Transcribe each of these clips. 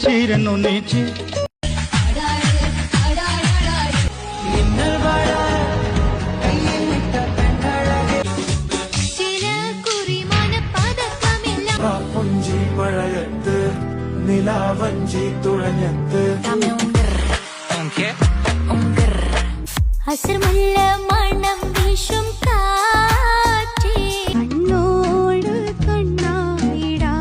చీరను నీచి പുഞ്ചി മഴയത്ത് നിലാവഞ്ചി തുഴഞ്ഞത്ത് അസർമുല്ല മണം വീശും കാറ്റേ കണ്ണോട് കണ്ണായിടാ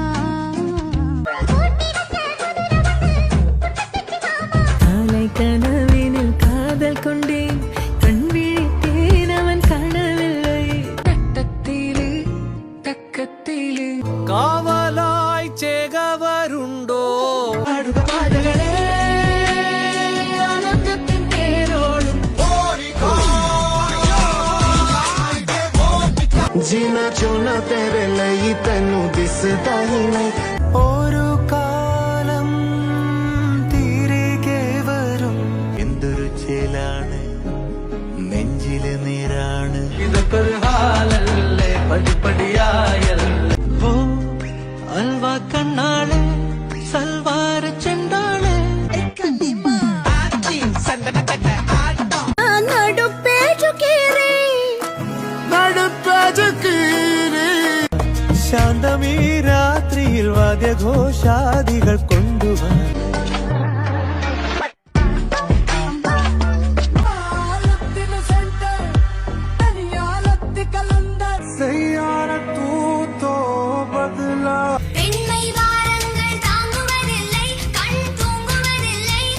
കനവിനിൽ കാതൽ കൊണ്ടേൻ കൺവിഴിത്തേൻ അവൻ കാണവില്ലേ തട്ടത്തില് തക്കത്തില് കാവലായി ചേകവരുണ്ടോ जीना चुना तेरे ਲਈ ਤੈਨੂੰ ਦਿਸਦਾ ਹੀ ਨਹੀਂ ഒരു കാലം തിരികെ വരും എന്തൊരു ചേലാണ് നെഞ്ചിലെ നീരാണ് ഇതൊക്കെ ഒരു ഹാലല്ലേ പടിപടിയായല്ലേ ഓ അൽവാ കണ്ണാളെ സൽവാര ചെണ്ടാളെ ശാന്തമീ രാത്രിയിൽ വാദ്യഘോഷാദികൾ കൊണ്ടുവാ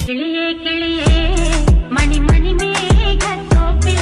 കിളിയേ കിളിയേ മണി മണി മേഘത്തോപ്പിൽ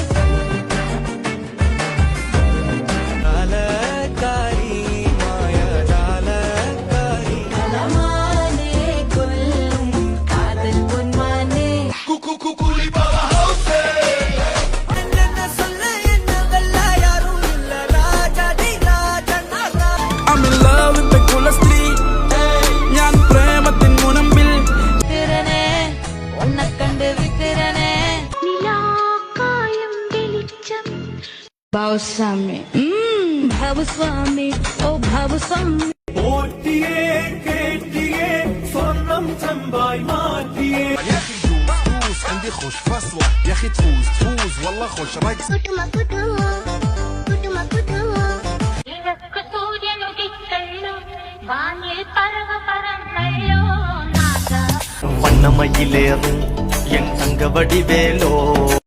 ഭാവസ്വാമി ഭാവസ്വാമി ഓ ഭാവസ്വാമി ഓട്ടിയേ കേട്ടിയേ സ്വർണം ചമ്പായി മാറ്റിയേ عندي خوش فصلة يا اخي تفوز تفوز والله خوش رايك வண்ணமயிலேறும் என் தங்க வடிவேலோ